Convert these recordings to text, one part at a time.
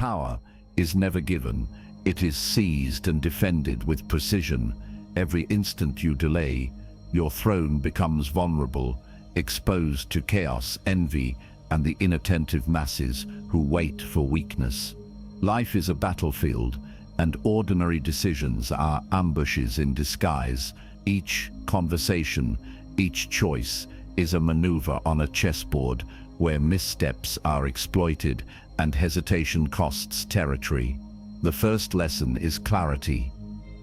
power is never given. It is seized and defended with precision. Every instant you delay, your throne becomes vulnerable, exposed to chaos, envy, and the inattentive masses who wait for weakness. Life is a battlefield, and ordinary decisions are ambushes in disguise. Each conversation, each choice is a maneuver on a chessboard where missteps are exploited and hesitation costs territory. The first lesson is clarity.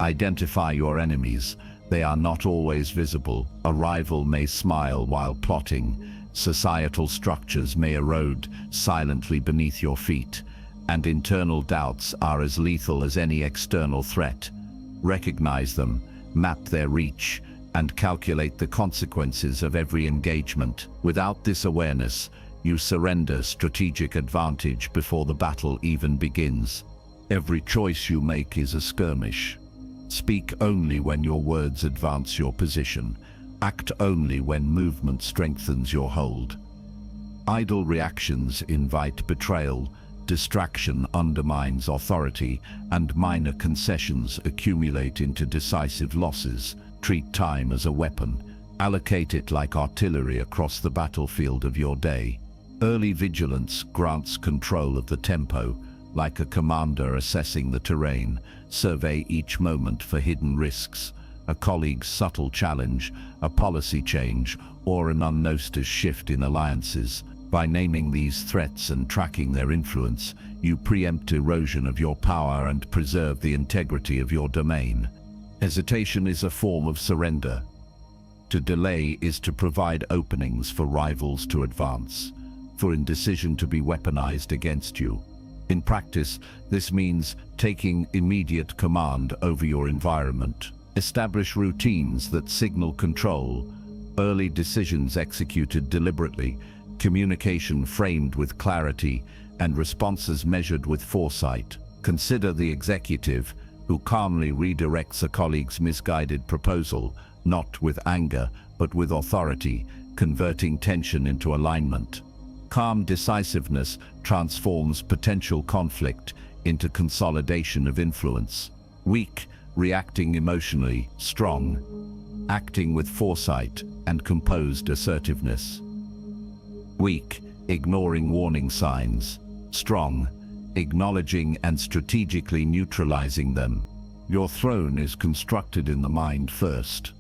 Identify your enemies. They are not always visible. A rival may smile while plotting. Societal structures may erode silently beneath your feet, and internal doubts are as lethal as any external threat. Recognize them, map their reach, and calculate the consequences of every engagement. Without this awareness, you surrender strategic advantage before the battle even begins. Every choice you make is a skirmish. Speak only when your words advance your position. Act only when movement strengthens your hold. Idle reactions invite betrayal, distraction undermines authority, and minor concessions accumulate into decisive losses. Treat time as a weapon. Allocate it like artillery across the battlefield of your day. Early vigilance grants control of the tempo. Like a commander assessing the terrain, survey each moment for hidden risks, a colleague's subtle challenge, a policy change, or an unnoticed shift in alliances. By naming these threats and tracking their influence, you preempt erosion of your power and preserve the integrity of your domain. Hesitation is a form of surrender. To delay is to provide openings for rivals to advance, for indecision to be weaponized against you. In practice, this means taking immediate command over your environment. Establish routines that signal control, early decisions executed deliberately, communication framed with clarity, and responses measured with foresight. Consider the executive who calmly redirects a colleague's misguided proposal, not with anger, but with authority, converting tension into alignment. Calm decisiveness transforms potential conflict into consolidation of influence. Weak, reacting emotionally; strong, acting with foresight and composed assertiveness. Weak, ignoring warning signs; strong, acknowledging and strategically neutralizing them. Your throne is constructed in the mind first.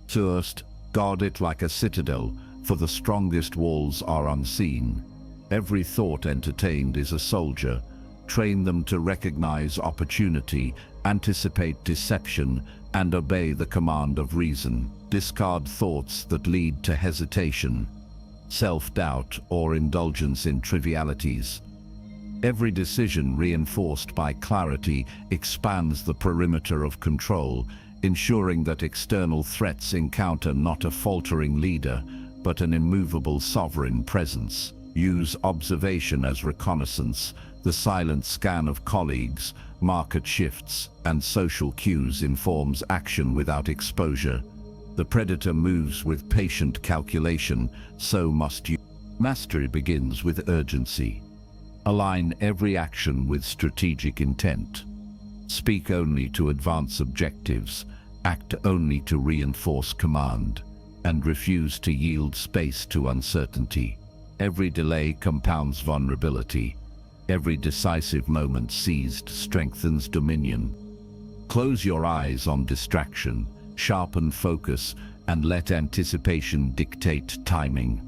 First, guard it like a citadel, for the strongest walls are unseen. Every thought entertained is a soldier. Train them to recognize opportunity, anticipate deception, and obey the command of reason. Discard thoughts that lead to hesitation, self-doubt, or indulgence in trivialities. Every decision reinforced by clarity expands the perimeter of control, ensuring that external threats encounter not a faltering leader, but an immovable sovereign presence. Use observation as reconnaissance. The silent scan of colleagues, market shifts, and social cues informs action without exposure. The predator moves with patient calculation, so must you. Mastery begins with urgency. Align every action with strategic intent. Speak only to advance objectives, act only to reinforce command, and refuse to yield space to uncertainty. Every delay compounds vulnerability. Every decisive moment seized strengthens dominion. Close your eyes on distraction, sharpen focus, and let anticipation dictate timing.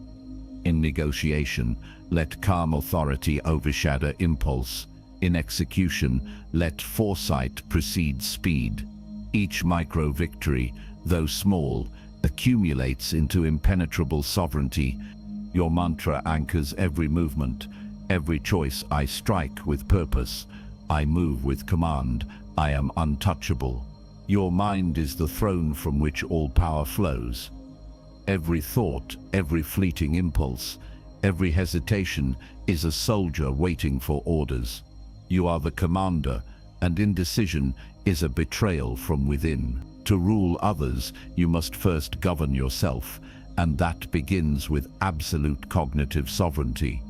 In negotiation, let calm authority overshadow impulse. In execution, let foresight precede speed. Each micro-victory, though small, accumulates into impenetrable sovereignty. Your mantra anchors every movement. Every choice: I strike with purpose, I move with command, I am untouchable. Your mind is the throne from which all power flows. Every thought, every fleeting impulse, every hesitation is a soldier waiting for orders. You are the commander, and indecision is a betrayal from within. To rule others, you must first govern yourself, and that begins with absolute cognitive sovereignty.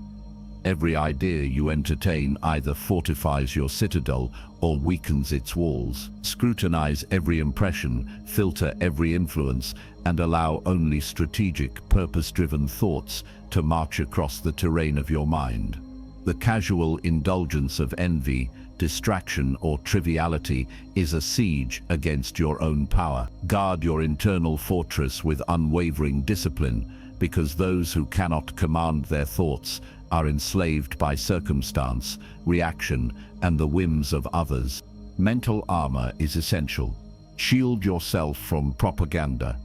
Every idea you entertain either fortifies your citadel or weakens its walls. Scrutinize every impression, filter every influence, and allow only strategic, purpose-driven thoughts to march across the terrain of your mind. The casual indulgence of envy, distraction, or triviality is a siege against your own power. Guard your internal fortress with unwavering discipline, because those who cannot command their thoughts are enslaved by circumstance, reaction, and the whims of others. Mental armor is essential. Shield yourself from propaganda,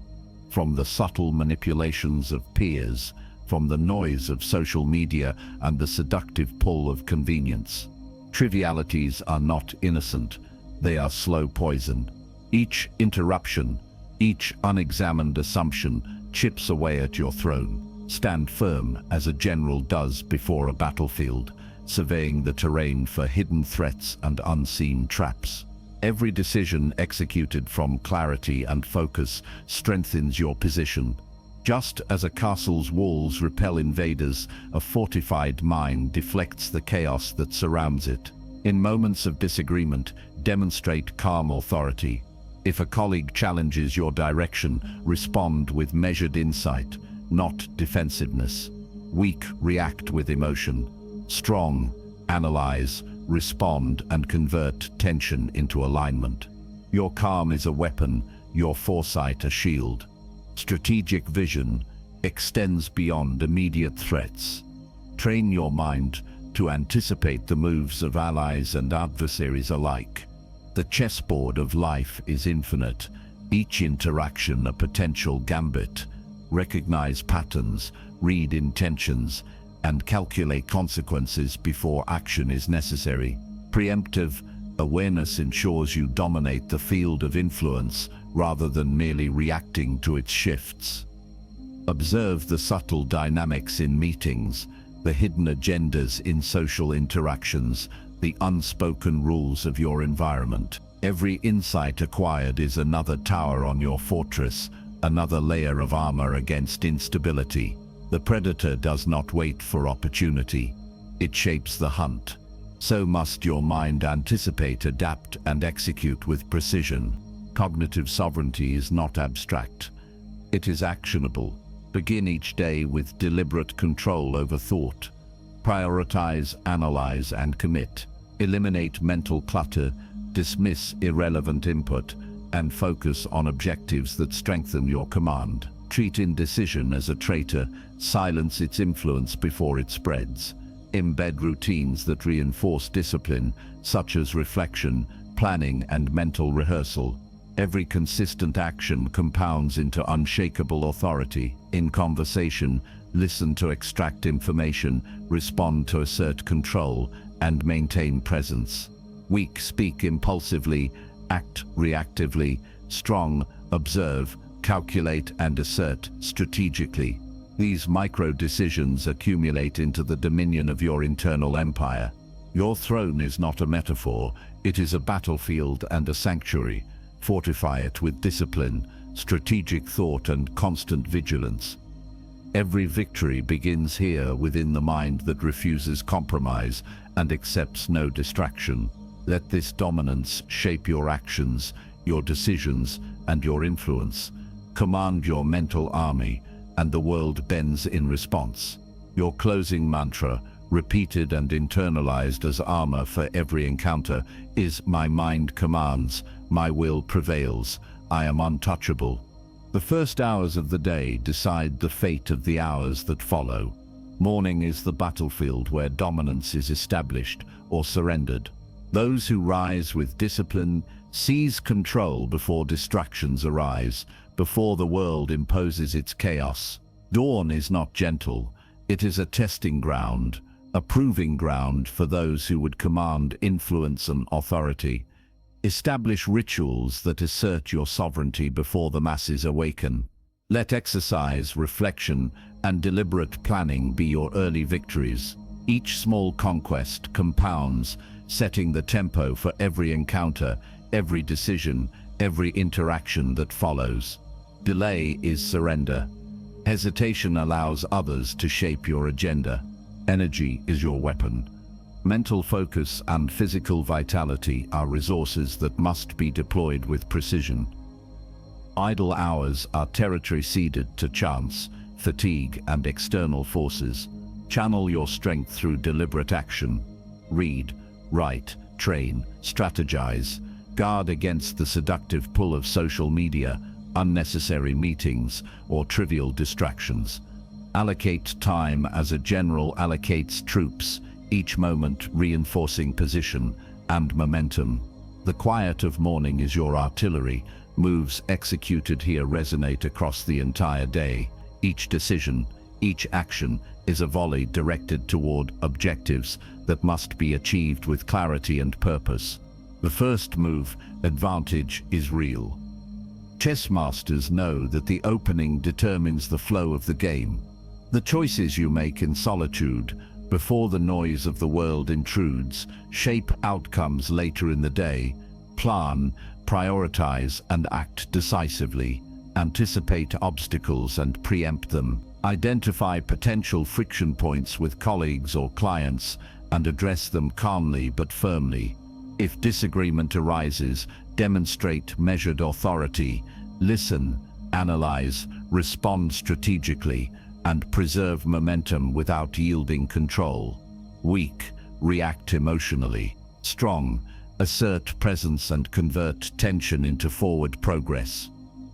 from the subtle manipulations of peers, from the noise of social media and the seductive pull of convenience. Trivialities are not innocent, they are slow poison. Each interruption, each unexamined assumption chips away at your throne. Stand firm as a general does before a battlefield, surveying the terrain for hidden threats and unseen traps. Every decision executed from clarity and focus strengthens your position. Just as a castle's walls repel invaders, a fortified mind deflects the chaos that surrounds it. In moments of disagreement, demonstrate calm authority. If a colleague challenges your direction, respond with measured insight, not defensiveness. Weak, react with emotion. Strong, analyze, respond, and convert tension into alignment. Your calm is a weapon, your foresight a shield. Strategic vision extends beyond immediate threats. Train your mind to anticipate the moves of allies and adversaries alike. The chessboard of life is infinite, each interaction a potential gambit. Recognize patterns, read intentions, and calculate consequences before action is necessary. Preemptive awareness ensures you dominate the field of influence rather than merely reacting to its shifts. Observe the subtle dynamics in meetings, the hidden agendas in social interactions, the unspoken rules of your environment. Every insight acquired is another tower on your fortress, another layer of armor against instability. The predator does not wait for opportunity. It shapes the hunt. So must your mind anticipate, adapt, and execute with precision. Cognitive sovereignty is not abstract. It is actionable. Begin each day with deliberate control over thought. Prioritize, analyze, and commit. Eliminate mental clutter, dismiss irrelevant input, and focus on objectives that strengthen your command. Treat indecision as a traitor, silence its influence before it spreads. Embed routines that reinforce discipline, such as reflection, planning, and mental rehearsal. Every consistent action compounds into unshakable authority. In conversation, listen to extract information, respond to assert control, and maintain presence. Weak, speak impulsively, act reactively. Strong, observe, calculate, and assert strategically. These micro-decisions accumulate into the dominion of your internal empire. Your throne is not a metaphor, it is a battlefield and a sanctuary. Fortify it with discipline, strategic thought, and constant vigilance. Every victory begins here, within the mind that refuses compromise and accepts no distraction. Let this dominance shape your actions, your decisions, and your influence. Command your mental army, and the world bends in response. Your closing mantra, repeated and internalized as armor for every encounter, is "My mind commands, my will prevails, I am untouchable." The first hours of the day decide the fate of the hours that follow. Morning is the battlefield where dominance is established or surrendered. Those who rise with discipline seize control before distractions arise, before the world imposes its chaos. Dawn is not gentle, it is a testing ground, a proving ground for those who would command influence and authority. Establish rituals that assert your sovereignty before the masses awaken. Let exercise, reflection, and deliberate planning be your early victories. Each small conquest compounds, setting the tempo for every encounter, every decision, every interaction that follows. Delay is surrender. Hesitation allows others to shape your agenda. Energy is your weapon. Mental focus and physical vitality are resources that must be deployed with precision. Idle hours are territory ceded to chance, fatigue, and external forces. Channel your strength through deliberate action. Read, write, train, strategize. Guard against the seductive pull of social media, unnecessary meetings, or trivial distractions. Allocate time as a general allocates troops, each moment reinforcing position and momentum. The quiet of morning is your artillery. Moves executed here resonate across the entire day. Each decision, each action is a volley directed toward objectives that must be achieved with clarity and purpose. The first move, advantage, is real. Chess masters know that the opening determines the flow of the game. The choices you make in solitude, before the noise of the world intrudes, shape outcomes later in the day. Plan, prioritize, and act decisively. Anticipate obstacles and preempt them. Identify potential friction points with colleagues or clients and address them calmly but firmly. If disagreement arises, demonstrate measured authority. Listen, analyze, respond strategically, and preserve momentum without yielding control. Weak, react emotionally. Strong, assert presence and convert tension into forward progress.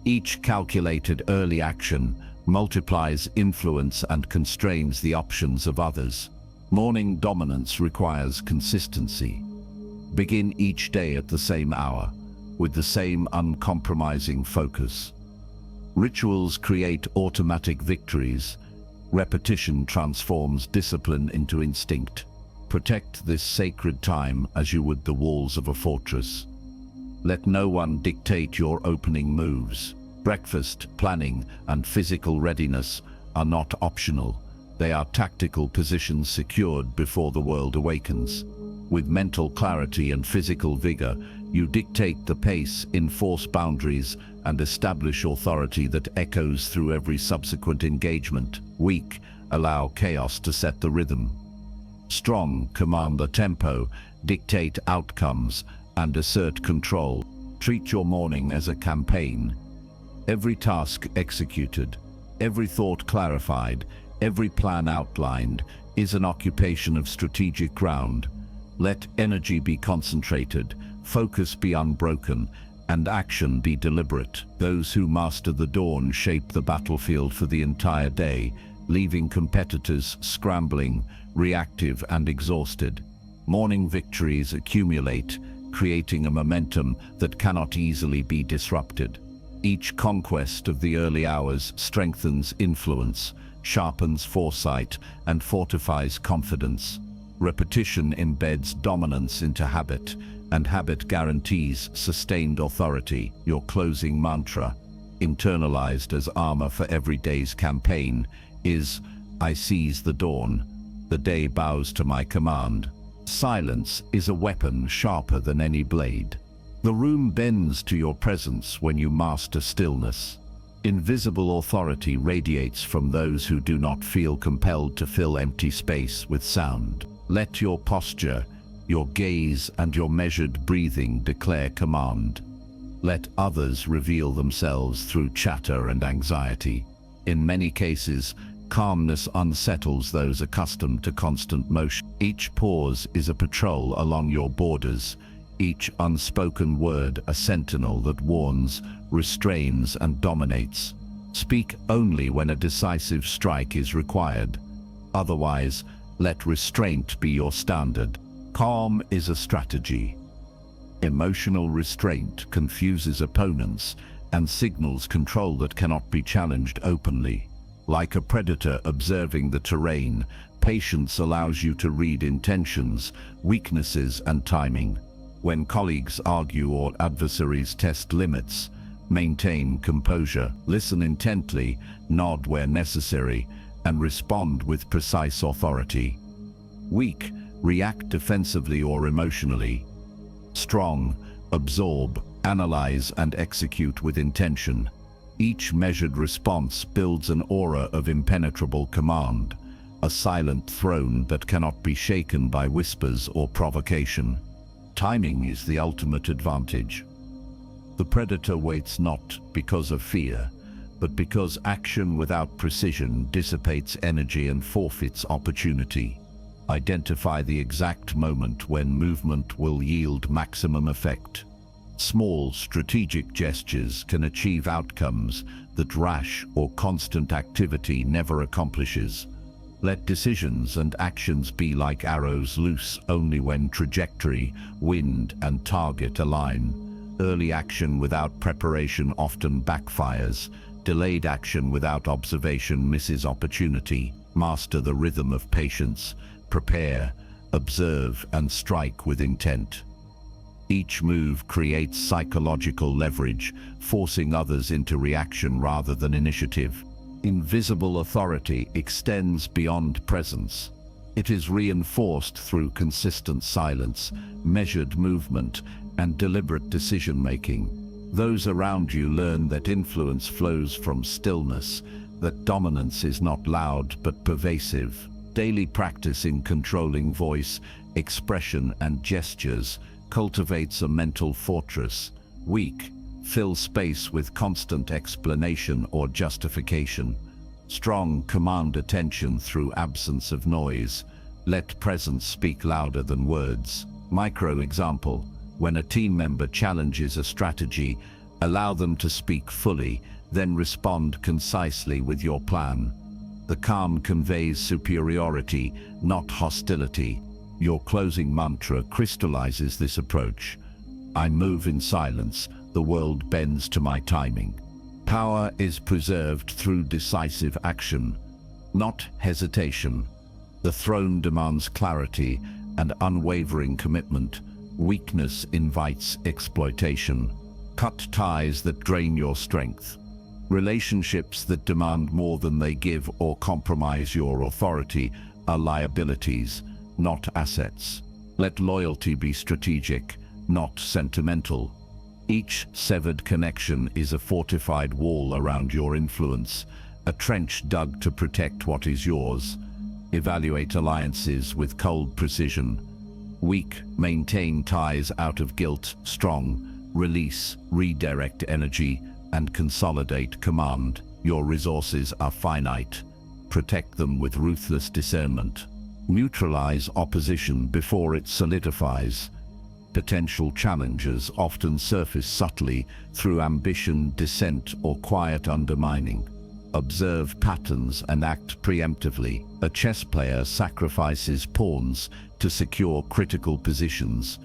Each calculated early action multiplies influence and constrains the options of others. Morning dominance requires consistency. Begin each day at the same hour, with the same uncompromising focus. Rituals create automatic victories. Repetition transforms discipline into instinct. Protect this sacred time as you would the walls of a fortress. Let no one dictate your opening moves. Breakfast, planning, and physical readiness are not optional. They are tactical positions secured before the world awakens. With mental clarity and physical vigor, you dictate the pace, enforce boundaries, and establish authority that echoes through every subsequent engagement. Weak, allow chaos to set the rhythm. Strong, command the tempo, dictate outcomes, and assert control. Treat your morning as a campaign. Every task executed, every thought clarified, every plan outlined is an occupation of strategic ground. Let energy be concentrated, focus be unbroken, and action be deliberate. Those who master the dawn shape the battlefield for the entire day, leaving competitors scrambling, reactive, and exhausted. Morning victories accumulate, creating a momentum that cannot easily be disrupted. Each conquest of the early hours strengthens influence, sharpens foresight, and fortifies confidence. Repetition embeds dominance into habit, and habit guarantees sustained authority. Your closing mantra, internalized as armor for every day's campaign, is, "I seize the dawn. The day bows to my command." Silence is a weapon sharper than any blade. The room bends to your presence when you master stillness. Invisible authority radiates from those who do not feel compelled to fill empty space with sound. Let your posture, your gaze, and your measured breathing declare command. Let others reveal themselves through chatter and anxiety. In many cases, calmness unsettles those accustomed to constant motion. Each pause is a patrol along your borders, each unspoken word a sentinel that warns, restrains, and dominates. Speak only when a decisive strike is required. Otherwise, let restraint be your standard. Calm is a strategy. Emotional restraint confuses opponents and signals control that cannot be challenged openly. Like a predator observing the terrain, patience allows you to read intentions, weaknesses, and timing. When colleagues argue or adversaries test limits, maintain composure, listen intently, nod where necessary, and respond with precise authority. Weak, react defensively or emotionally. Strong, absorb, analyze, and execute with intention. Each measured response builds an aura of impenetrable command, a silent throne that cannot be shaken by whispers or provocation. Timing is the ultimate advantage. The predator waits not because of fear, but because action without precision dissipates energy and forfeits opportunity. Identify the exact moment when movement will yield maximum effect. Small strategic gestures can achieve outcomes that rash or constant activity never accomplishes. Let decisions and actions be like arrows, loose only when trajectory, wind, and target align. Early action without preparation often backfires. Delayed action without observation misses opportunity. Master the rhythm of patience. Prepare, observe, and strike with intent. Each move creates psychological leverage, forcing others into reaction rather than initiative. Invisible authority extends beyond presence. It is reinforced through consistent silence, measured movement, and deliberate decision-making. Those around you learn that influence flows from stillness, that dominance is not loud but pervasive. Daily practice in controlling voice, expression, and gestures cultivates a mental fortress. Weak, fill space with constant explanation or justification. Strong, command attention through absence of noise. Let presence speak louder than words. Micro example: when a team member challenges a strategy, allow them to speak fully, then respond concisely with your plan. The calm conveys superiority, not hostility. Your closing mantra crystallizes this approach. I move in silence, the world bends to my timing. Power is preserved through decisive action, not hesitation. The throne demands clarity and unwavering commitment. Weakness invites exploitation. Cut ties that drain your strength. Relationships that demand more than they give or compromise your authority are liabilities, not assets. Let loyalty be strategic, not sentimental. Each severed connection is a fortified wall around your influence, a trench dug to protect what is yours. Evaluate alliances with cold precision. Weak, maintain ties out of guilt. Strong, release, redirect energy, and consolidate command. Your resources are finite. Protect them with ruthless discernment. Neutralize opposition before it solidifies. Potential challenges often surface subtly through ambition, dissent, or quiet undermining. Observe patterns and act preemptively. A chess player sacrifices pawns to secure critical positions.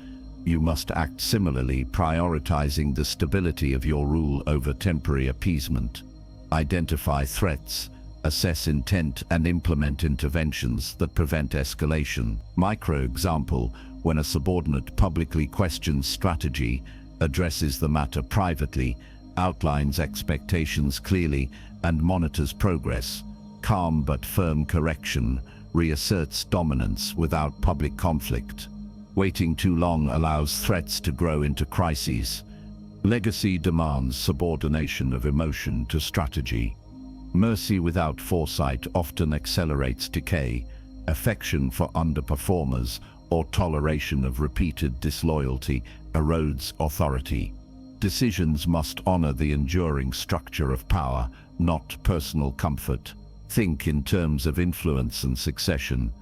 You must act similarly, prioritizing the stability of your rule over temporary appeasement. Identify threats, assess intent, and implement interventions that prevent escalation. Micro example: when a subordinate publicly questions strategy, addresses the matter privately, outlines expectations clearly, and monitors progress. Calm but firm correction reasserts dominance without public conflict. Waiting too long allows threats to grow into crises. Legacy demands subordination of emotion to strategy. Mercy without foresight often accelerates decay. Affection for underperformers or toleration of repeated disloyalty erodes authority. Decisions must honor the enduring structure of power, not personal comfort. Think in terms of influence and succession.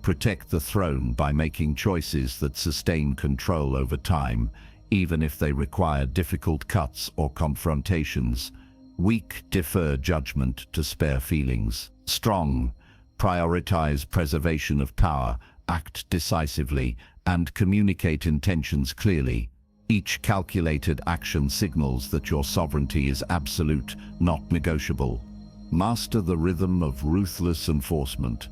Protect the throne by making choices that sustain control over time, even if they require difficult cuts or confrontations. Weak, defer judgment to spare feelings. Strong, prioritize preservation of power, act decisively, and communicate intentions clearly. Each calculated action signals that your sovereignty is absolute, not negotiable. Master the rhythm of ruthless enforcement.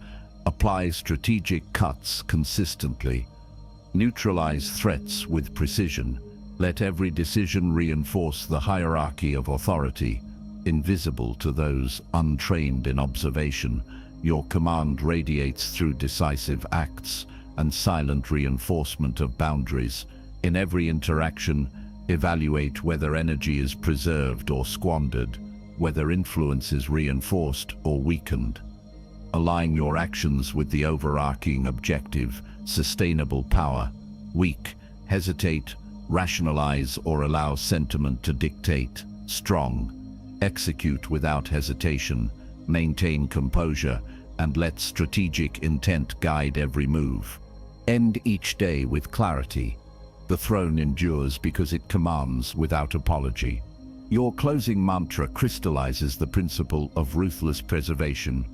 Apply strategic cuts consistently. Neutralize threats with precision. Let every decision reinforce the hierarchy of authority. Invisible to those untrained in observation, your command radiates through decisive acts and silent reinforcement of boundaries. In every interaction, evaluate whether energy is preserved or squandered, whether influence is reinforced or weakened. Align your actions with the overarching objective, sustainable power. Weak, hesitate, rationalize, or allow sentiment to dictate. Strong, execute without hesitation, maintain composure, and let strategic intent guide every move. End each day with clarity. The throne endures because it commands without apology. Your closing mantra crystallizes the principle of ruthless preservation.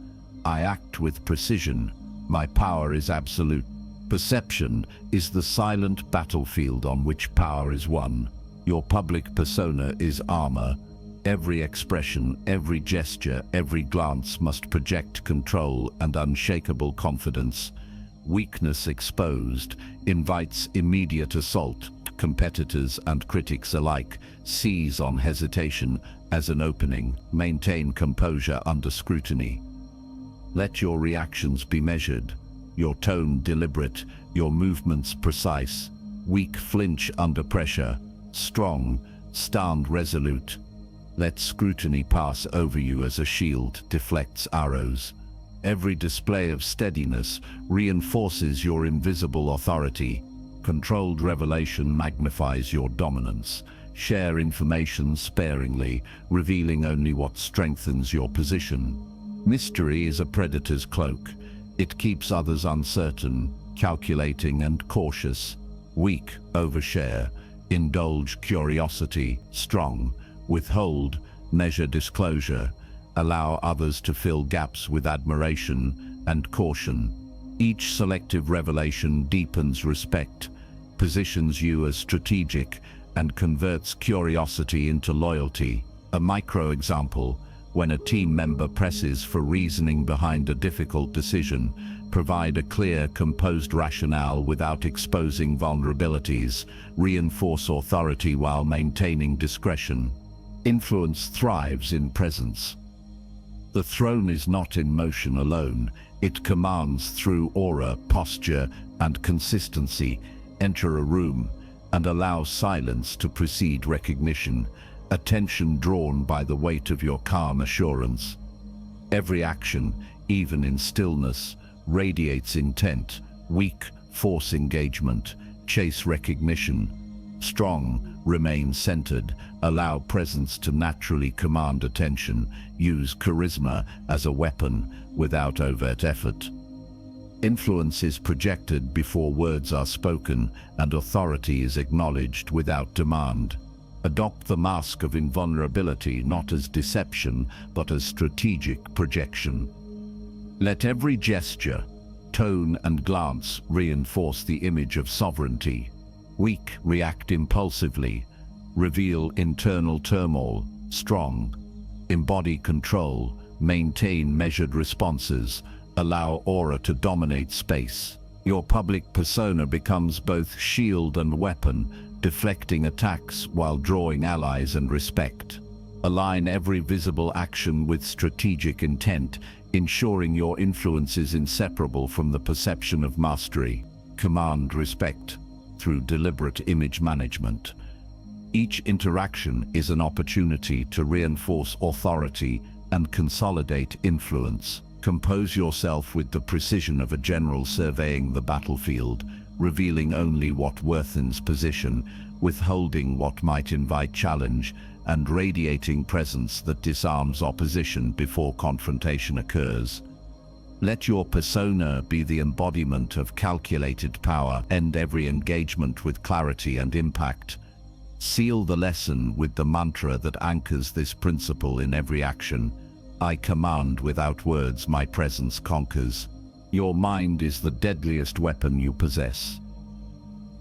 I act with precision. My power is absolute. Perception is the silent battlefield on which power is won. Your public persona is armor. Every expression, every gesture, every glance must project control and unshakable confidence. Weakness exposed invites immediate assault. Competitors and critics alike seize on hesitation as an opening. Maintain composure under scrutiny. Let your reactions be measured, your tone deliberate, your movements precise. Weak, flinch under pressure. Strong, stand resolute. Let scrutiny pass over you as a shield deflects arrows. Every display of steadiness reinforces your invisible authority. Controlled revelation magnifies your dominance. Share information sparingly, revealing only what strengthens your position. Mystery is a predator's cloak. It keeps others uncertain, calculating, and cautious. Weak, overshare. Indulge curiosity. Strong, withhold, measure disclosure. Allow others to fill gaps with admiration and caution. Each selective revelation deepens respect, positions you as strategic, and converts curiosity into loyalty. A micro example: when a team member presses for reasoning behind a difficult decision, provide a clear, composed rationale without exposing vulnerabilities. Reinforce authority while maintaining discretion. Influence thrives in presence. The throne is not in motion alone. It commands through aura, posture, and consistency. Enter a room and allow silence to precede recognition, attention drawn by the weight of your calm assurance. Every action, even in stillness, radiates intent. Weak, force engagement, chase recognition. Strong, remain centered, allow presence to naturally command attention. Use charisma as a weapon without overt effort. Influence is projected before words are spoken, and authority is acknowledged without demand. Adopt the mask of invulnerability not as deception, but as strategic projection. Let every gesture, tone, and glance reinforce the image of sovereignty. Weak, react impulsively. Reveal internal turmoil. Strong, embody control. Maintain measured responses. Allow aura to dominate space. Your public persona becomes both shield and weapon, deflecting attacks while drawing allies and respect. Align every visible action with strategic intent, ensuring your influence is inseparable from the perception of mastery. Command respect through deliberate image management. Each interaction is an opportunity to reinforce authority and consolidate influence. Compose yourself with the precision of a general surveying the battlefield, revealing only what worthens position, withholding what might invite challenge, and radiating presence that disarms opposition before confrontation occurs. Let your persona be the embodiment of calculated power. End every engagement with clarity and impact. Seal the lesson with the mantra that anchors this principle in every action. I command without words, my presence conquers. Your mind is the deadliest weapon you possess.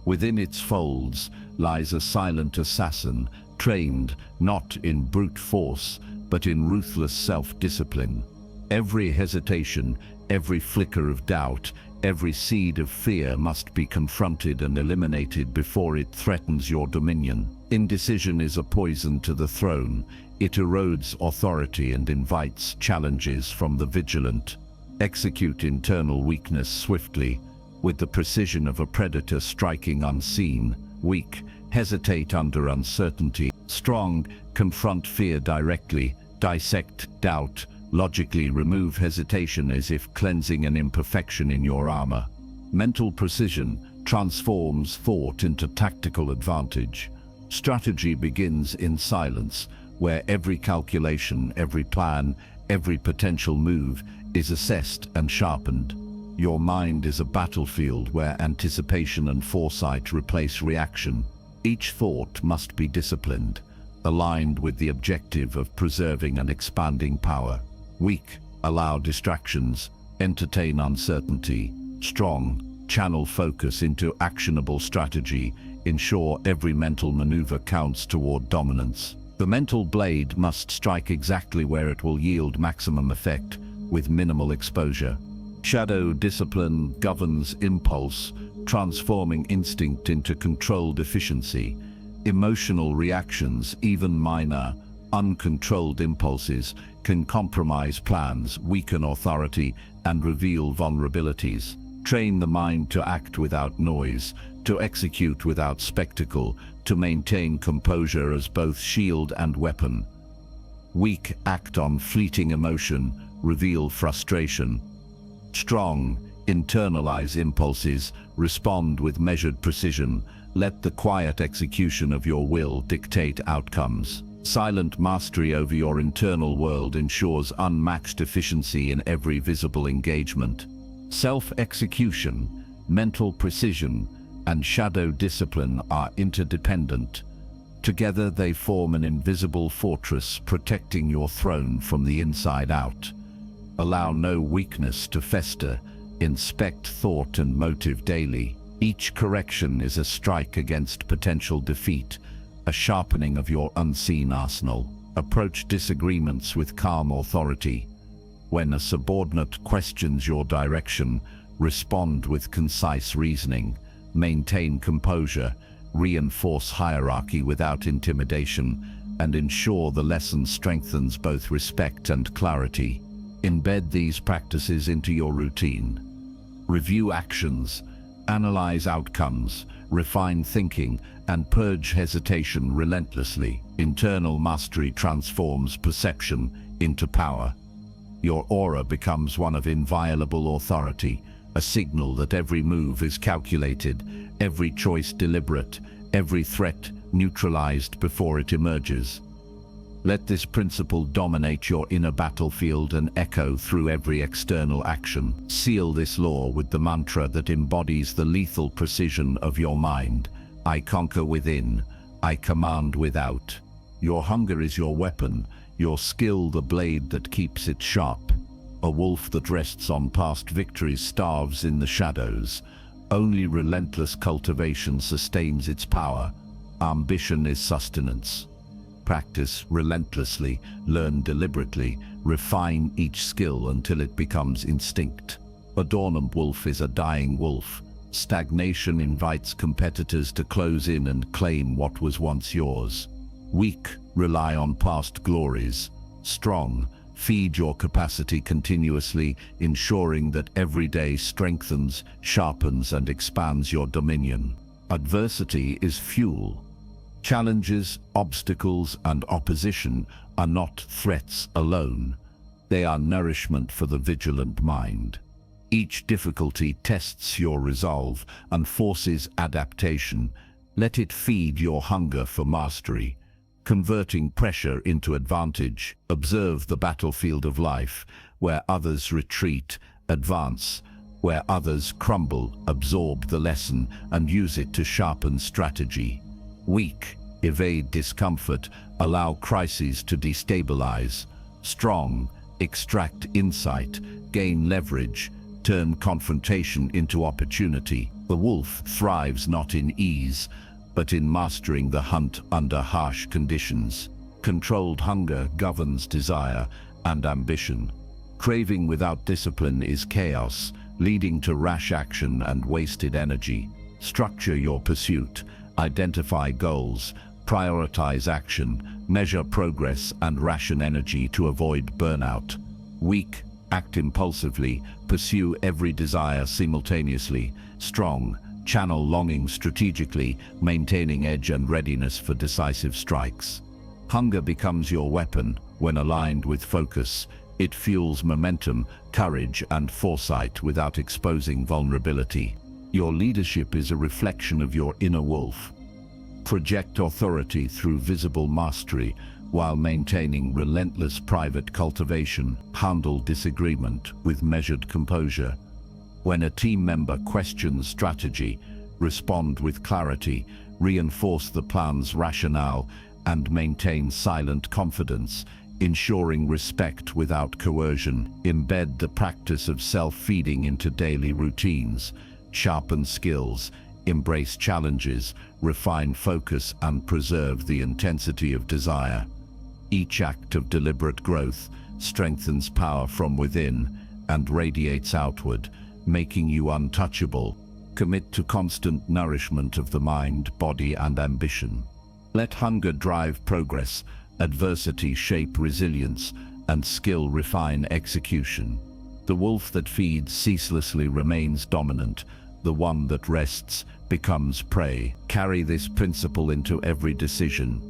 Within its folds lies a silent assassin, trained not in brute force, but in ruthless self-discipline. Every hesitation, every flicker of doubt, every seed of fear must be confronted and eliminated before it threatens your dominion. Indecision is a poison to the throne. It erodes authority and invites challenges from the vigilant. Execute internal weakness swiftly, with the precision of a predator striking unseen. Weak, hesitate under uncertainty. Strong, confront fear directly. Dissect doubt, Logically remove hesitation as if cleansing an imperfection in your armor. Mental precision transforms thought into tactical advantage. Strategy begins in silence, where every calculation, every plan, every potential move is assessed and sharpened. Your mind is a battlefield where anticipation and foresight replace reaction. Each thought must be disciplined, aligned with the objective of preserving and expanding power. Weak, allow distractions, entertain uncertainty. Strong, channel focus into actionable strategy, ensure every mental maneuver counts toward dominance. The mental blade must strike exactly where it will yield maximum effect, with minimal exposure. Shadow discipline governs impulse, transforming instinct into controlled efficiency. Emotional reactions, even minor, uncontrolled impulses, can compromise plans, weaken authority, and reveal vulnerabilities. Train the mind to act without noise, to execute without spectacle, to maintain composure as both shield and weapon. Weak, act on fleeting emotion, reveal frustration. Strong, internalize impulses, respond with measured precision. Let the quiet execution of your will dictate outcomes. Silent mastery over your internal world ensures unmatched efficiency in every visible engagement. Self-execution, mental precision, and shadow discipline are interdependent. Together they form an invisible fortress protecting your throne from the inside out. Allow no weakness to fester. Inspect thought and motive daily. Each correction is a strike against potential defeat, a sharpening of your unseen arsenal. Approach disagreements with calm authority. When a subordinate questions your direction, respond with concise reasoning. Maintain composure, reinforce hierarchy without intimidation, and ensure the lesson strengthens both respect and clarity. Embed these practices into your routine. Review actions, analyze outcomes, refine thinking, and purge hesitation relentlessly. Internal mastery transforms perception into power. Your aura becomes one of inviolable authority, a signal that every move is calculated, every choice deliberate, every threat neutralized before it emerges. Let this principle dominate your inner battlefield and echo through every external action. Seal this law with the mantra that embodies the lethal precision of your mind. I conquer within, I command without. Your hunger is your weapon, your skill the blade that keeps it sharp. A wolf that rests on past victories starves in the shadows. Only relentless cultivation sustains its power. Ambition is sustenance. Practice relentlessly, learn deliberately, refine each skill until it becomes instinct. A dormant wolf is a dying wolf. Stagnation invites competitors to close in and claim what was once yours. Weak, rely on past glories. Strong, feed your capacity continuously, ensuring that every day strengthens, sharpens, and expands your dominion. Adversity is fuel. Challenges, obstacles, and opposition are not threats alone. They are nourishment for the vigilant mind. Each difficulty tests your resolve and forces adaptation. Let it feed your hunger for mastery, converting pressure into advantage. Observe the battlefield of life, where others retreat, advance. Where others crumble, absorb the lesson and use it to sharpen strategy. Weak, evade discomfort, allow crises to destabilize. Strong, extract insight, gain leverage, turn confrontation into opportunity. The wolf thrives not in ease, but in mastering the hunt under harsh conditions. Controlled hunger governs desire and ambition. Craving without discipline is chaos, leading to rash action and wasted energy. Structure your pursuit. Identify goals, prioritize action, measure progress, and ration energy to avoid burnout. Weak, act impulsively, pursue every desire simultaneously. Strong, channel longing strategically, maintaining edge and readiness for decisive strikes. Hunger becomes your weapon when aligned with focus, It fuels momentum, courage, and foresight without exposing vulnerability. Your leadership is a reflection of your inner wolf. Project authority through visible mastery while maintaining relentless private cultivation. Handle disagreement with measured composure. When a team member questions strategy, respond with clarity, reinforce the plan's rationale, and maintain silent confidence, ensuring respect without coercion. Embed the practice of self-feeding into daily routines. Sharpen skills, embrace challenges, refine focus, and preserve the intensity of desire. Each act of deliberate growth strengthens power from within and radiates outward, making you untouchable. Commit to constant nourishment of the mind, body, and ambition. Let hunger drive progress, adversity shape resilience, and skill refine execution. The wolf that feeds ceaselessly remains dominant. The one that rests becomes prey. Carry this principle into every decision,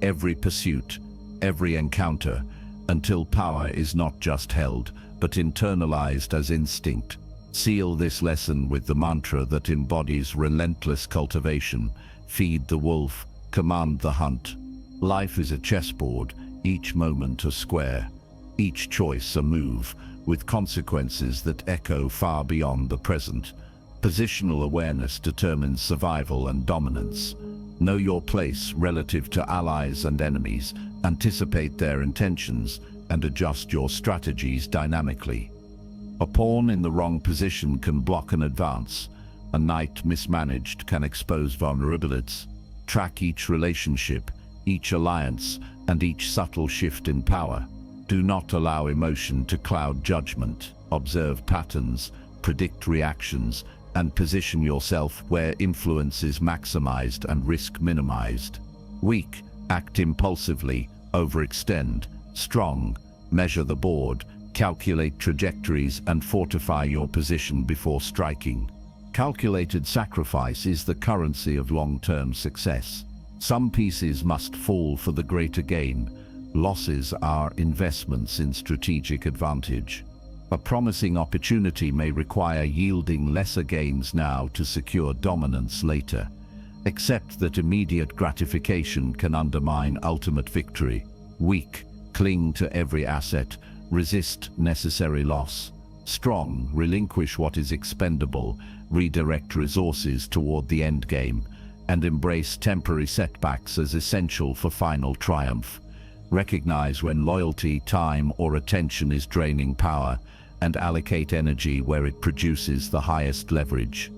every pursuit, every encounter, until power is not just held, but internalized as instinct. Seal this lesson with the mantra that embodies relentless cultivation. Feed the wolf, command the hunt. Life is a chessboard, each moment a square, each choice a move, with consequences that echo far beyond the present. Positional awareness determines survival and dominance. Know your place relative to allies and enemies, anticipate their intentions, and adjust your strategies dynamically. A pawn in the wrong position can block an advance. A knight mismanaged can expose vulnerabilities. Track each relationship, each alliance, and each subtle shift in power. Do not allow emotion to cloud judgment. Observe patterns, predict reactions, and position yourself where influence is maximized and risk minimized. Weak, act impulsively, overextend. Strong, measure the board, calculate trajectories, and fortify your position before striking. Calculated sacrifice is the currency of long-term success. Some pieces must fall for the greater gain. Losses are investments in strategic advantage. A promising opportunity may require yielding lesser gains now to secure dominance later. Accept that immediate gratification can undermine ultimate victory. Weak, cling to every asset, resist necessary loss. Strong, relinquish what is expendable, redirect resources toward the endgame, and embrace temporary setbacks as essential for final triumph. Recognize when loyalty, time, or attention is draining power, and allocate energy where it produces the highest leverage.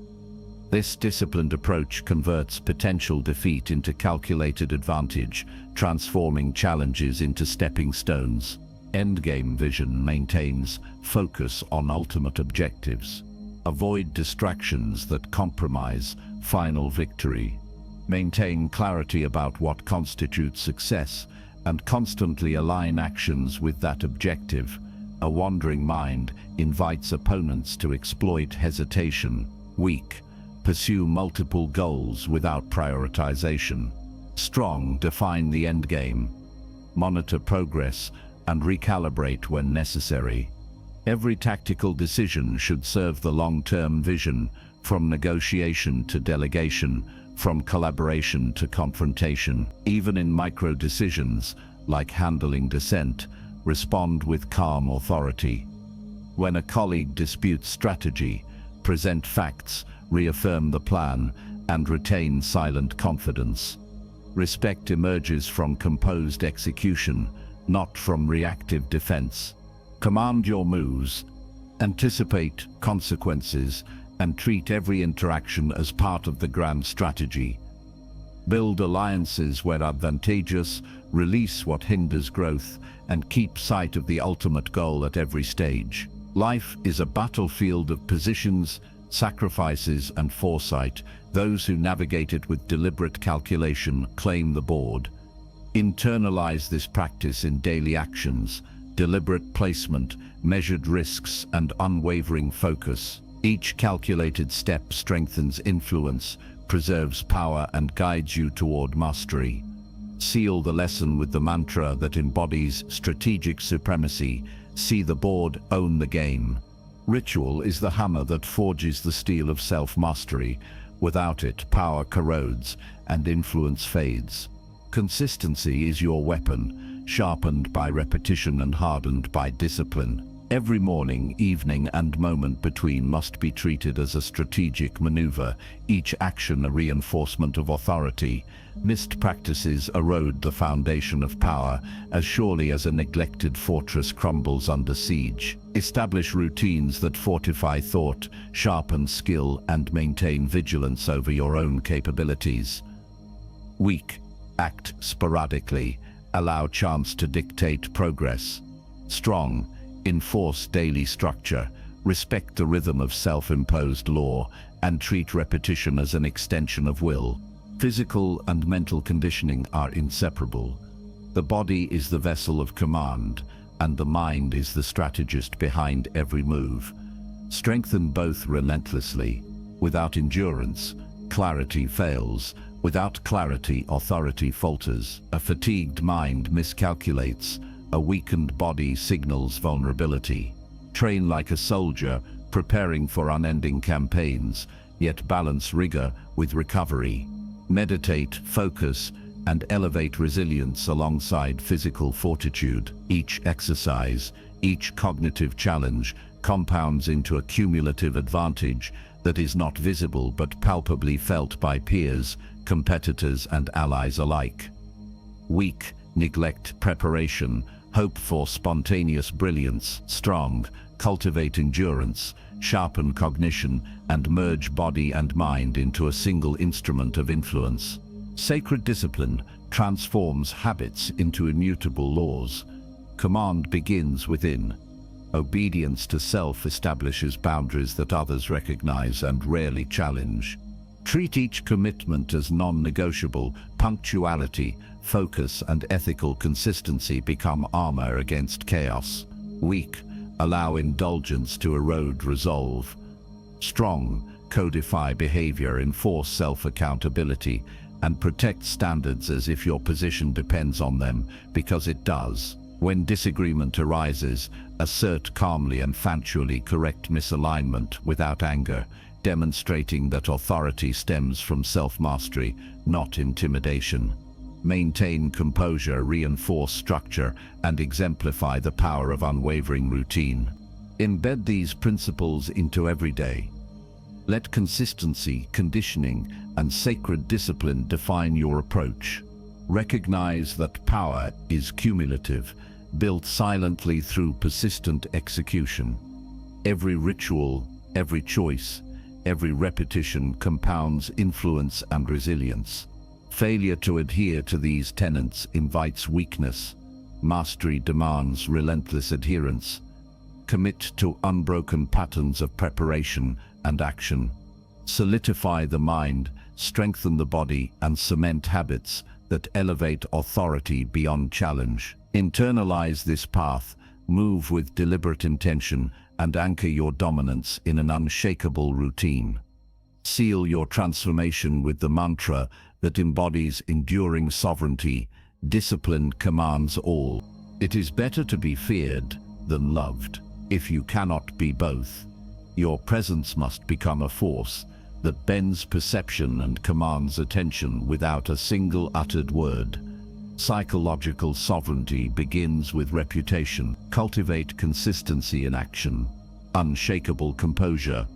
This disciplined approach converts potential defeat into calculated advantage, transforming challenges into stepping stones. Endgame vision maintains focus on ultimate objectives. Avoid distractions that compromise final victory. Maintain clarity about what constitutes success and constantly align actions with that objective. A wandering mind invites opponents to exploit hesitation. Weak, pursue multiple goals without prioritization. Strong, define the endgame. Monitor progress and recalibrate when necessary. Every tactical decision should serve the long-term vision, from negotiation to delegation, from collaboration to confrontation. Even in micro-decisions, like handling dissent, respond with calm authority. When a colleague disputes strategy, present facts, reaffirm the plan, and retain silent confidence. Respect emerges from composed execution, not from reactive defense. Command your moves, anticipate consequences, and treat every interaction as part of the grand strategy. Build alliances where advantageous, release what hinders growth, and keep sight of the ultimate goal at every stage. Life is a battlefield of positions, sacrifices, and foresight. Those who navigate it with deliberate calculation claim the board. Internalize this practice in daily actions, deliberate placement, measured risks, and unwavering focus. Each calculated step strengthens influence, preserves power, and guides you toward mastery. Seal the lesson with the mantra that embodies strategic supremacy. See the board, own the game. Ritual is the hammer that forges the steel of self-mastery. Without it, power corrodes and influence fades. Consistency is your weapon, sharpened by repetition and hardened by discipline. Every morning, evening, and moment between must be treated as a strategic maneuver, each action a reinforcement of authority. Missed practices erode the foundation of power, as surely as a neglected fortress crumbles under siege. Establish routines that fortify thought, sharpen skill, and maintain vigilance over your own capabilities. Weak. Act sporadically. Allow chance to dictate progress. Strong. Enforce daily structure, respect the rhythm of self-imposed law, and treat repetition as an extension of will. Physical and mental conditioning are inseparable. The body is the vessel of command, and the mind is the strategist behind every move. Strengthen both relentlessly. Without endurance, clarity fails. Without clarity, authority falters. A fatigued mind miscalculates. A weakened body signals vulnerability. Train like a soldier, preparing for unending campaigns, yet balance rigor with recovery. Meditate, focus, and elevate resilience alongside physical fortitude. Each exercise, each cognitive challenge compounds into a cumulative advantage that is not visible but palpably felt by peers, competitors, and allies alike. Weak. Neglect preparation. Hope for spontaneous brilliance. Strong. Cultivate endurance, sharpen cognition, and merge body and mind into a single instrument of influence. Sacred discipline transforms habits into immutable laws. Command begins within. Obedience to self establishes boundaries that others recognize and rarely challenge. Treat each commitment as non-negotiable. Punctuality, focus, and ethical consistency become armor against chaos. Weak. Allow indulgence to erode resolve. Strong. Codify behavior, enforce self-accountability, and protect standards as if your position depends on them, because it does. When disagreement arises, assert calmly and factually. Correct misalignment without anger, demonstrating that authority stems from self-mastery, not intimidation. Maintain composure, reinforce structure, and exemplify the power of unwavering routine. Embed these principles into every day. Let consistency, conditioning, and sacred discipline define your approach. Recognize that power is cumulative, built silently through persistent execution. Every ritual, every choice, every repetition compounds influence and resilience. Failure to adhere to these tenets invites weakness. Mastery demands relentless adherence. Commit to unbroken patterns of preparation and action. Solidify the mind, strengthen the body, and cement habits that elevate authority beyond challenge. Internalize this path, move with deliberate intention, and anchor your dominance in an unshakable routine. Seal your transformation with the mantra that embodies enduring sovereignty: discipline commands all. It is better to be feared than loved. If you cannot be both, your presence must become a force that bends perception and commands attention without a single uttered word. Psychological sovereignty begins with reputation. Cultivate consistency in action, unshakable composure,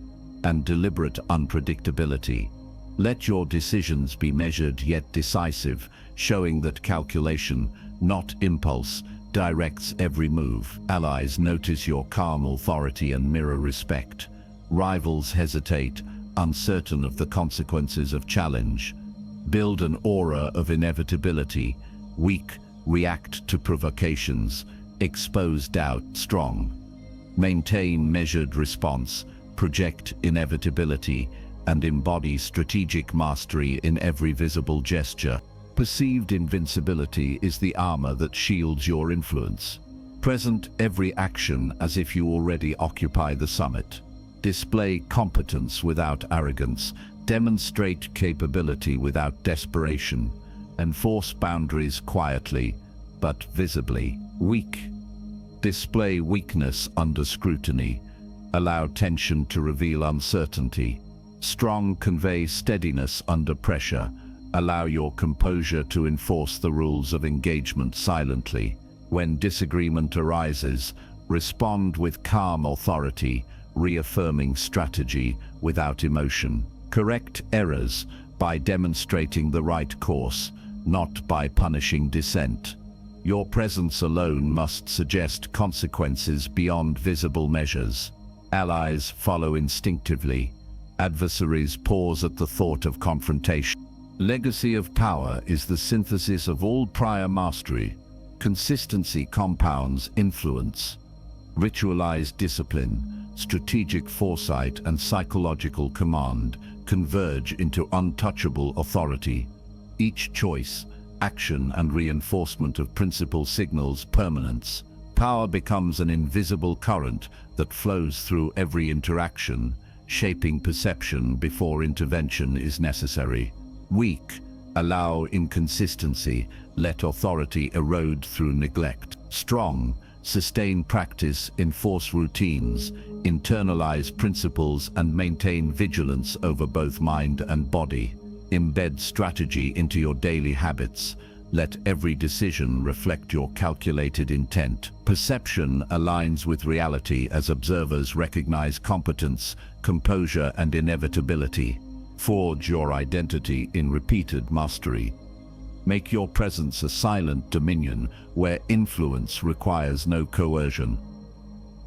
and deliberate unpredictability. Let your decisions be measured yet decisive, showing that calculation, not impulse, directs every move. Allies notice your calm authority and mirror respect. Rivals hesitate, uncertain of the consequences of challenge. Build an aura of inevitability. Weak. React to provocations. Expose doubt. Strong. Maintain measured response. Project inevitability, and embody strategic mastery in every visible gesture. Perceived invincibility is the armor that shields your influence. Present every action as if you already occupy the summit. Display competence without arrogance. Demonstrate capability without desperation. Enforce boundaries quietly, but visibly. Weak. Display weakness under scrutiny. Allow tension to reveal uncertainty. Strong convey steadiness under pressure. Allow your composure to enforce the rules of engagement silently. When disagreement arises, respond with calm authority, reaffirming strategy without emotion. Correct errors by demonstrating the right course, not by punishing dissent. Your presence alone must suggest consequences beyond visible measures. Allies follow instinctively. Adversaries pause at the thought of confrontation. Legacy of power is the synthesis of all prior mastery. Consistency compounds influence. Ritualized discipline, strategic foresight, and psychological command converge into untouchable authority. Each choice, action, and reinforcement of principle signals permanence. Power becomes an invisible current that flows through every interaction, shaping perception before intervention is necessary. Weak, allow inconsistency, let authority erode through neglect. Strong, sustain practice, enforce routines, internalize principles, and maintain vigilance over both mind and body. Embed strategy into your daily habits. Let every decision reflect your calculated intent. Perception aligns with reality as observers recognize competence, composure, and inevitability. Forge your identity in repeated mastery. Make your presence a silent dominion where influence requires no coercion.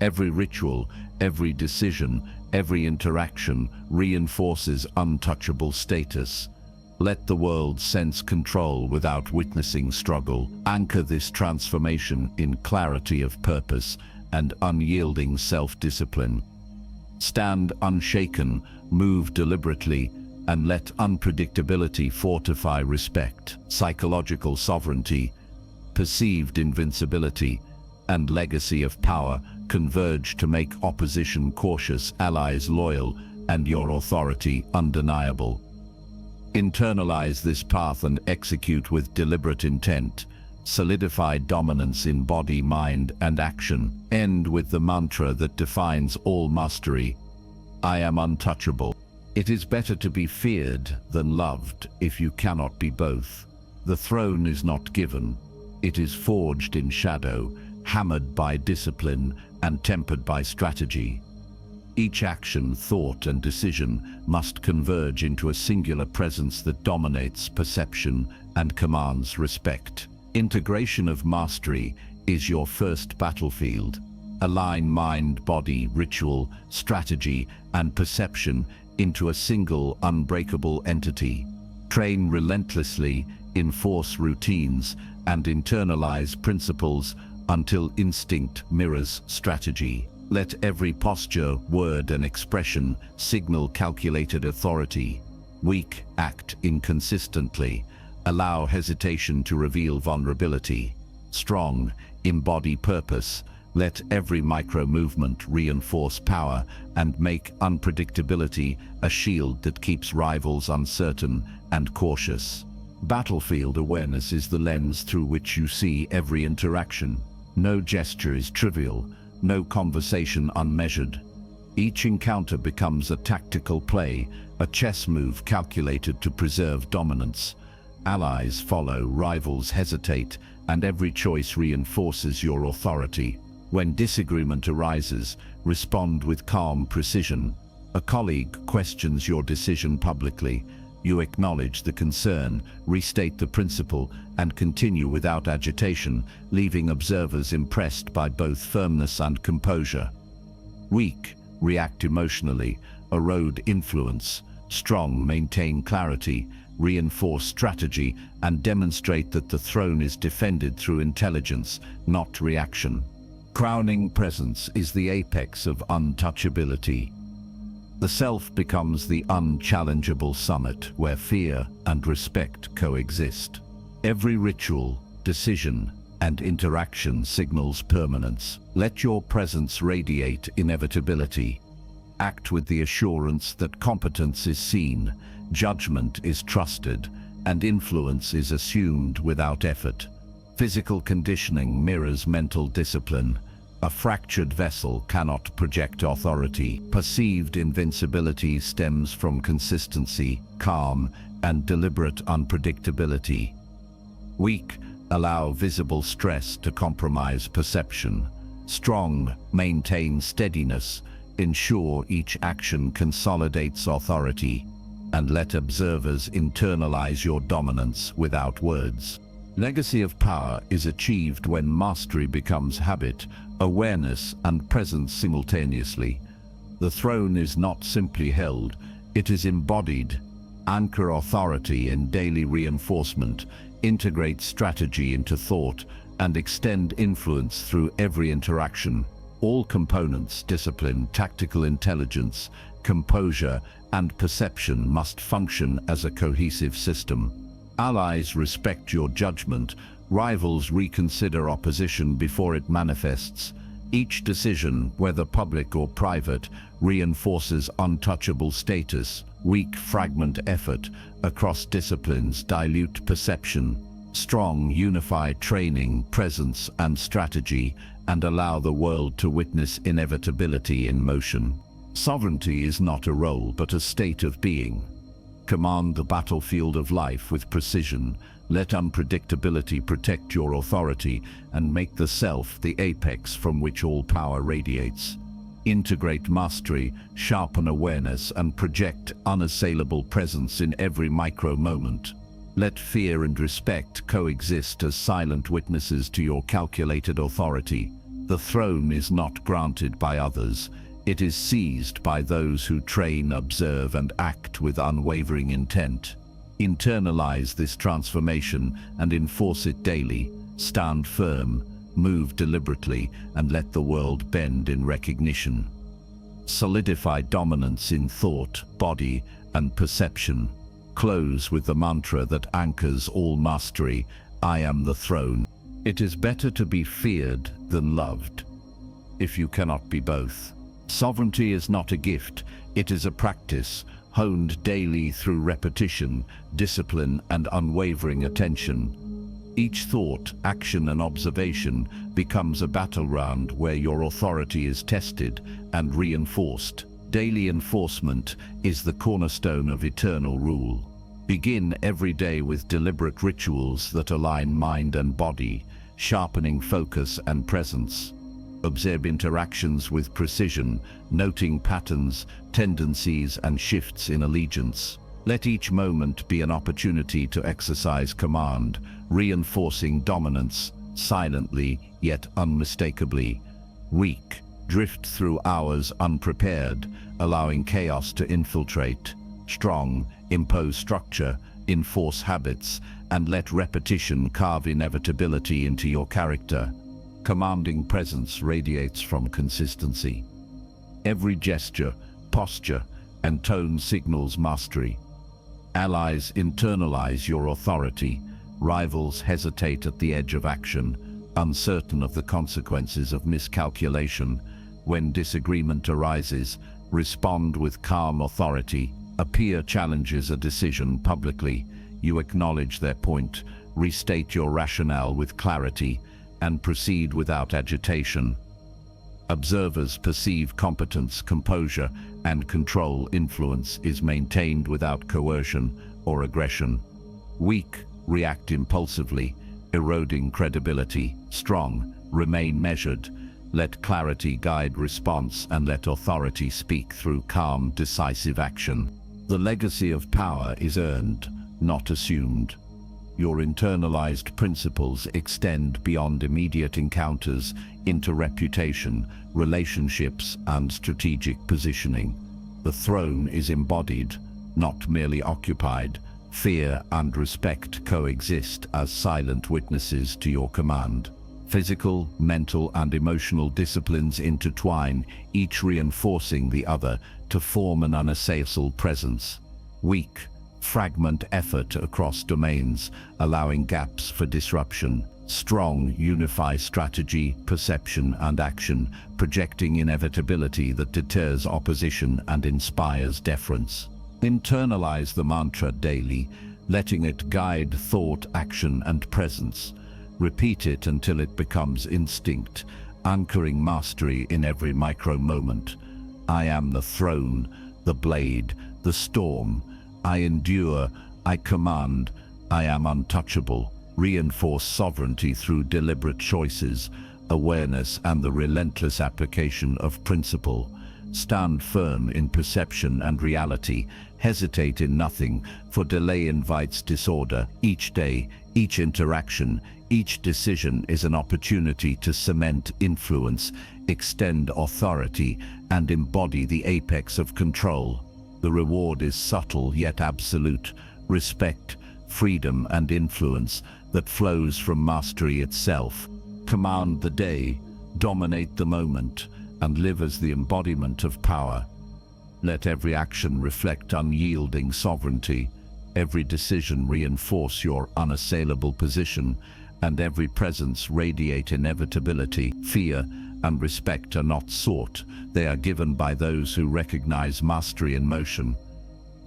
Every ritual, every decision, every interaction reinforces untouchable status. Let the world sense control without witnessing struggle. Anchor this transformation in clarity of purpose and unyielding self-discipline. Stand unshaken, move deliberately, and let unpredictability fortify respect. Psychological sovereignty, perceived invincibility, and legacy of power converge to make opposition cautious, allies loyal, and your authority undeniable. Internalize this path and execute with deliberate intent. Solidify dominance in body, mind, and action. End with the mantra that defines all mastery: I am untouchable. It is better to be feared than loved if you cannot be both. The throne is not given. It is forged in shadow, hammered by discipline, and tempered by strategy. Each action, thought, and decision must converge into a singular presence that dominates perception and commands respect. Integration of mastery is your first battlefield. Align mind, body, ritual, strategy, and perception into a single, unbreakable entity. Train relentlessly, enforce routines, and internalize principles until instinct mirrors strategy. Let every posture, word, and expression signal calculated authority. Weak, act inconsistently. Allow hesitation to reveal vulnerability. Strong, embody purpose. Let every micro-movement reinforce power and make unpredictability a shield that keeps rivals uncertain and cautious. Battlefield awareness is the lens through which you see every interaction. No gesture is trivial, no conversation unmeasured. Each encounter becomes a tactical play, a chess move calculated to preserve dominance. Allies follow, rivals hesitate, and every choice reinforces your authority. When disagreement arises, respond with calm precision. A colleague questions your decision publicly. You acknowledge the concern, restate the principle, and continue without agitation, leaving observers impressed by both firmness and composure. Weak, react emotionally, erode influence. Strong, maintain clarity, reinforce strategy, and demonstrate that the throne is defended through intelligence, not reaction. Crowning presence is the apex of untouchability. The self becomes the unchallengeable summit where fear and respect coexist. Every ritual, decision, and interaction signals permanence. Let your presence radiate inevitability. Act with the assurance that competence is seen, judgment is trusted, and influence is assumed without effort. Physical conditioning mirrors mental discipline. A fractured vessel cannot project authority. Perceived invincibility stems from consistency, calm, and deliberate unpredictability. Weak allow visible stress to compromise perception. Strong maintain steadiness, ensure each action consolidates authority, and let observers internalize your dominance without words. Legacy of power is achieved when mastery becomes habit, awareness, and presence simultaneously. The throne is not simply held, it is embodied. Anchor authority in daily reinforcement, integrate strategy into thought, and extend influence through every interaction. All components, discipline, tactical intelligence, composure, and perception must function as a cohesive system. Allies respect your judgment, rivals reconsider opposition before it manifests. Each decision, whether public or private, reinforces untouchable status. Weak fragment effort across disciplines dilute perception. Strong unify training, presence, and strategy, and allow the world to witness inevitability in motion. Sovereignty is not a role but a state of being. Command the battlefield of life with precision. Let unpredictability protect your authority and make the self the apex from which all power radiates. Integrate mastery, sharpen awareness, and project unassailable presence in every micro moment. Let fear and respect coexist as silent witnesses to your calculated authority. The throne is not granted by others. It is seized by those who train, observe, and act with unwavering intent. Internalize this transformation and enforce it daily. Stand firm, move deliberately, and let the world bend in recognition. Solidify dominance in thought, body, and perception. Close with the mantra that anchors all mastery: I am the throne. It is better to be feared than loved, if you cannot be both. Sovereignty is not a gift, it is a practice, honed daily through repetition, discipline, and unwavering attention. Each thought, action, and observation becomes a battleground where your authority is tested and reinforced. Daily enforcement is the cornerstone of eternal rule. Begin every day with deliberate rituals that align mind and body, sharpening focus and presence. Observe interactions with precision, noting patterns, tendencies, and shifts in allegiance. Let each moment be an opportunity to exercise command, reinforcing dominance, silently yet unmistakably. Weak drift through hours unprepared, allowing chaos to infiltrate. Strong impose structure, enforce habits, and let repetition carve inevitability into your character. Commanding presence radiates from consistency. Every gesture, posture, and tone signals mastery. Allies internalize your authority. Rivals hesitate at the edge of action, uncertain of the consequences of miscalculation. When disagreement arises, respond with calm authority. A peer challenges a decision publicly. You acknowledge their point, restate your rationale with clarity, and proceed without agitation. Observers perceive competence, composure, and control. Influence is maintained without coercion or aggression. Weak react impulsively, eroding credibility. Strong remain measured. Let clarity guide response and let authority speak through calm, decisive action. The legacy of power is earned, not assumed. Your internalized principles extend beyond immediate encounters into reputation, relationships, and strategic positioning. The throne is embodied, not merely occupied. Fear and respect coexist as silent witnesses to your command. Physical, mental, and emotional disciplines intertwine, each reinforcing the other to form an unassailable presence. Weak fragment effort across domains, allowing gaps for disruption. Strong unify strategy, perception, and action, projecting inevitability that deters opposition and inspires deference. Internalize the mantra daily, letting it guide thought, action, and presence. Repeat it until it becomes instinct, anchoring mastery in every micro moment. I am the throne, the blade, the storm. I endure, I command, I am untouchable. Reinforce sovereignty through deliberate choices, awareness, and the relentless application of principle. Stand firm in perception and reality. Hesitate in nothing, for delay invites disorder. Each day, each interaction, each decision is an opportunity to cement influence, extend authority, and embody the apex of control. The reward is subtle yet absolute: respect, freedom, and influence that flows from mastery itself. Command the day, dominate the moment, and live as the embodiment of power. Let every action reflect unyielding sovereignty, every decision reinforce your unassailable position, and every presence radiate inevitability. Fear and respect are not sought, they are given by those who recognize mastery in motion.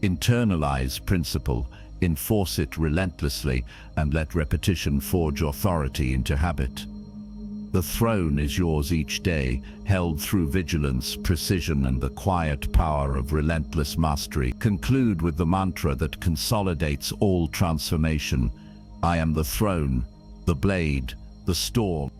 Internalize principle, enforce it relentlessly, and let repetition forge authority into habit. The throne is yours each day, held through vigilance, precision, and the quiet power of relentless mastery. Conclude with the mantra that consolidates all transformation. I am the throne, the blade, the storm.